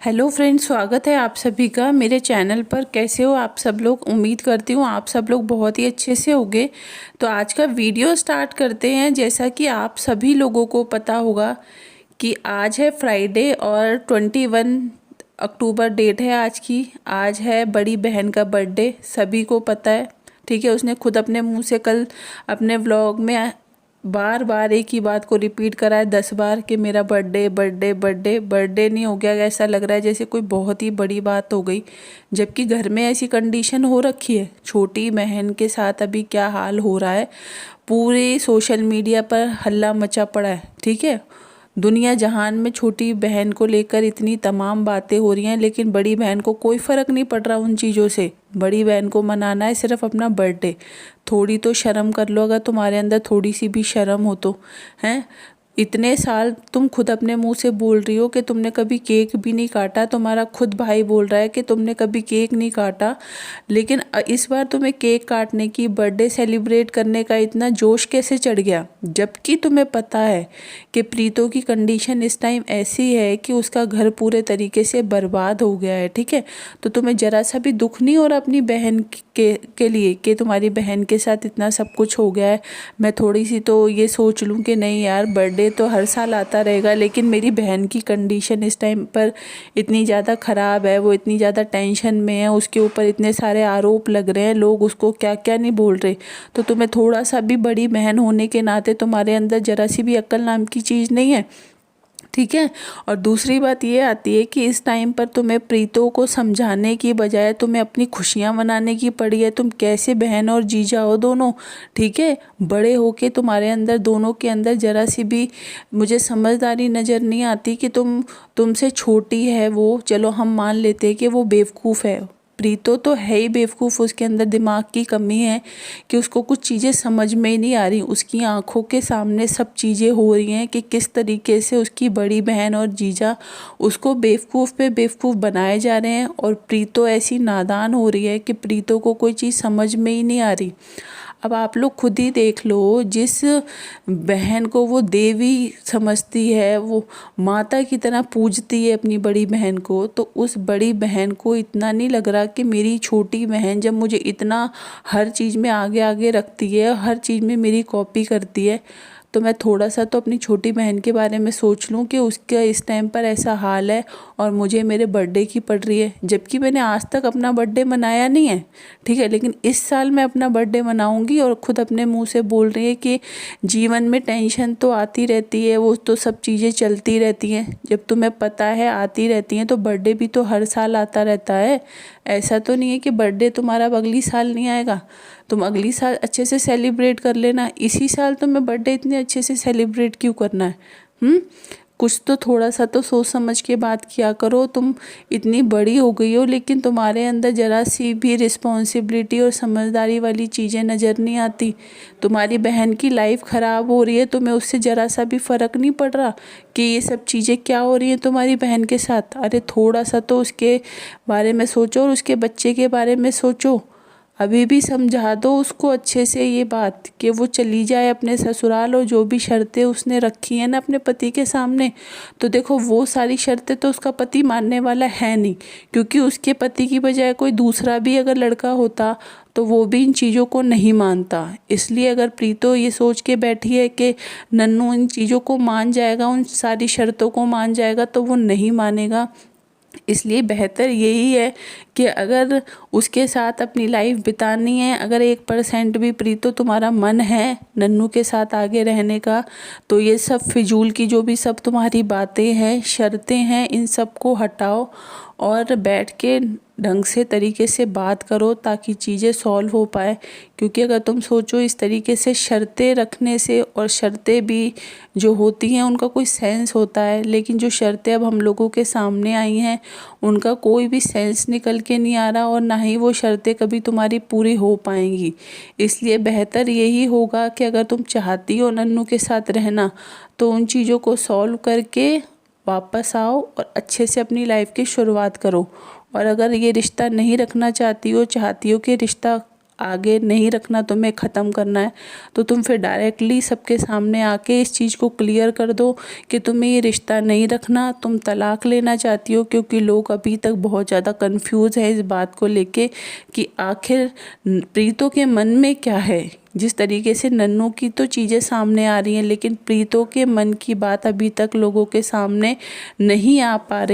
Hello friends, स्वागत है आप सभी का मेरे चैनल पर। कैसे हो आप सब लोग? उम्मीद करती हूँ आप सब लोग बहुत ही अच्छे से होंगे। तो आज का वीडियो स्टार्ट करते हैं। जैसा कि आप सभी लोगों को पता होगा कि आज है फ्राइडे और 21 अक्टूबर डेट है आज की। आज है बड़ी बहन का बर्थडे, सभी को पता है। ठीक है, उसने खुद अपने मुंह से कल अपने व्लॉग में बार बार एक ही बात को रिपीट करा है 10 बार कि मेरा बर्थडे बर्थडे बर्थडे बर्थडे नहीं हो गया। ऐसा लग रहा है जैसे कोई बहुत ही बड़ी बात हो गई, जबकि घर में ऐसी कंडीशन हो रखी है। छोटी बहन के साथ अभी क्या हाल हो रहा है, पूरे सोशल मीडिया पर हल्ला मचा पड़ा है। ठीक है, दुनिया जहान में छोटी बहन को लेकर इतनी तमाम बातें हो रही हैं, लेकिन बड़ी बहन को कोई फ़र्क नहीं पड़ रहा उन चीज़ों से। बड़ी बहन को मनाना है सिर्फ अपना बर्थडे। थोड़ी तो शर्म कर लो, अगर तुम्हारे अंदर थोड़ी सी भी शर्म हो तो। हैं, इतने साल तुम खुद अपने मुंह से बोल रही हो कि तुमने कभी केक भी नहीं काटा। तुम्हारा खुद भाई बोल रहा है कि तुमने कभी केक नहीं काटा, लेकिन इस बार तुम्हें केक काटने की, बर्थडे सेलिब्रेट करने का इतना जोश कैसे चढ़ गया? जबकि तुम्हें पता है कि प्रीतो की कंडीशन इस टाइम ऐसी है कि उसका घर पूरे तरीके से बर्बाद हो गया है। ठीक है, तो तुम्हें ज़रा सा भी दुख नहीं हो रहा अपनी बहन के लिए कि तुम्हारी बहन के साथ इतना सब कुछ हो गया है? मैं थोड़ी सी तो ये सोच लूँ कि नहीं यार, बर्थडे तो हर साल आता रहेगा, लेकिन मेरी बहन की कंडीशन इस टाइम पर इतनी ज़्यादा ख़राब है, वो इतनी ज़्यादा टेंशन में है, उसके ऊपर इतने सारे आरोप लग रहे हैं, लोग उसको क्या क्या नहीं बोल रहे। तो तुम्हें थोड़ा सा भी, बड़ी बहन होने के नाते तुम्हारे अंदर ज़रा सी भी अक्ल नाम की चीज़ नहीं है? ठीक है। और दूसरी बात ये आती है कि इस टाइम पर तुम्हें प्रीतो को समझाने की बजाय तुम्हें अपनी खुशियाँ मनाने की पड़ी है। तुम कैसे बहन और जीजा हो दोनों। ठीक है, बड़े होके तुम्हारे अंदर, दोनों के अंदर ज़रा सी भी मुझे समझदारी नज़र नहीं आती कि तुमसे छोटी है वो। चलो हम मान लेते हैं कि वो बेवकूफ़ है, प्रीतो तो है ही बेवकूफ़। उसके अंदर दिमाग की कमी है कि उसको कुछ चीज़ें समझ में ही नहीं आ रही। उसकी आंखों के सामने सब चीज़ें हो रही हैं कि किस तरीके से उसकी बड़ी बहन और जीजा उसको बेवकूफ़ पे बेवकूफ़ बनाए जा रहे हैं, और प्रीतो ऐसी नादान हो रही है कि प्रीतो को कोई चीज़ समझ में ही नहीं आ रही। अब आप लोग खुद ही देख लो, जिस बहन को वो देवी समझती है, वो माता की तरह पूजती है अपनी बड़ी बहन को, तो उस बड़ी बहन को इतना नहीं लग रहा कि मेरी छोटी बहन जब मुझे इतना हर चीज़ में आगे आगे रखती है, हर चीज़ में मेरी कॉपी करती है, तो मैं थोड़ा सा तो अपनी छोटी बहन के बारे में सोच लूँ कि उसका इस टाइम पर ऐसा हाल है और मुझे मेरे बर्थडे की पड़ रही है। जबकि मैंने आज तक अपना बर्थडे मनाया नहीं है। ठीक है, लेकिन इस साल मैं अपना बर्थडे मनाऊंगी, और ख़ुद अपने मुंह से बोल रही है कि जीवन में टेंशन तो आती रहती है, वो तो सब चीज़ें चलती रहती हैं। जब तुम्हें पता है आती रहती हैं, तो बर्थडे भी तो हर साल आता रहता है। ऐसा तो नहीं है कि बर्थडे तुम्हारा अब अगली साल नहीं आएगा। तुम अगली साल अच्छे से सेलिब्रेट कर लेना, इसी साल तुम्हें बर्थडे इतने अच्छे से सेलिब्रेट क्यों करना है? कुछ तो थोड़ा सा तो सोच समझ के बात किया करो। तुम इतनी बड़ी हो गई हो, लेकिन तुम्हारे अंदर ज़रा सी भी रिस्पॉन्सिबिलिटी और समझदारी वाली चीज़ें नज़र नहीं आती। तुम्हारी बहन की लाइफ ख़राब हो रही है, तुम्हें उससे ज़रा सा भी फ़र्क नहीं पड़ रहा कि ये सब चीज़ें क्या हो रही हैं तुम्हारी बहन के साथ? अरे थोड़ा सा तो उसके बारे में सोचो, और उसके बच्चे के बारे में सोचो। अभी भी समझा दो उसको अच्छे से ये बात कि वो चली जाए अपने ससुराल, और जो भी शर्तें उसने रखी हैं ना अपने पति के सामने, तो देखो वो सारी शर्तें तो उसका पति मानने वाला है नहीं, क्योंकि उसके पति की बजाय कोई दूसरा भी अगर लड़का होता तो वो भी इन चीज़ों को नहीं मानता। इसलिए अगर प्रीतो ये सोच के बैठी है कि नन्नू इन चीज़ों को मान जाएगा, उन सारी शर्तों को मान जाएगा, तो वो नहीं मानेगा। इसलिए बेहतर यही है कि अगर उसके साथ अपनी लाइफ बितानी है, अगर 1% भी प्रीतो तुम्हारा मन है नन्नू के साथ आगे रहने का, तो ये सब फिजूल की जो भी सब तुम्हारी बातें हैं, शर्तें हैं, इन सब को हटाओ और बैठ के ढंग से तरीके से बात करो, ताकि चीज़ें सॉल्व हो पाए। क्योंकि अगर तुम सोचो इस तरीके से शर्तें रखने से, और शर्तें भी जो होती हैं उनका कोई सेंस होता है, लेकिन जो शर्तें अब हम लोगों के सामने आई हैं उनका कोई भी सेंस निकल के नहीं आ रहा, और ना ही वो शर्तें कभी तुम्हारी पूरी हो पाएंगी। इसलिए बेहतर यही होगा कि अगर तुम चाहती हो नन्नू के साथ रहना, तो उन चीज़ों को सॉल्व करके वापस आओ और अच्छे से अपनी लाइफ की शुरुआत करो। और अगर ये रिश्ता नहीं रखना चाहती हो, चाहती हो कि रिश्ता आगे नहीं रखना, तुम्हें ख़त्म करना है, तो तुम फिर डायरेक्टली सबके सामने आके इस चीज़ को क्लियर कर दो कि तुम्हें ये रिश्ता नहीं रखना, तुम तलाक लेना चाहती हो। क्योंकि लोग अभी तक बहुत ज़्यादा कंफ्यूज है इस बात को लेके कि आखिर प्रीतो के मन में क्या है। जिस तरीके से नन्नू की तो चीज़ें सामने आ रही हैं, लेकिन प्रीतो के मन की बात अभी तक लोगों के सामने नहीं आ पा रही।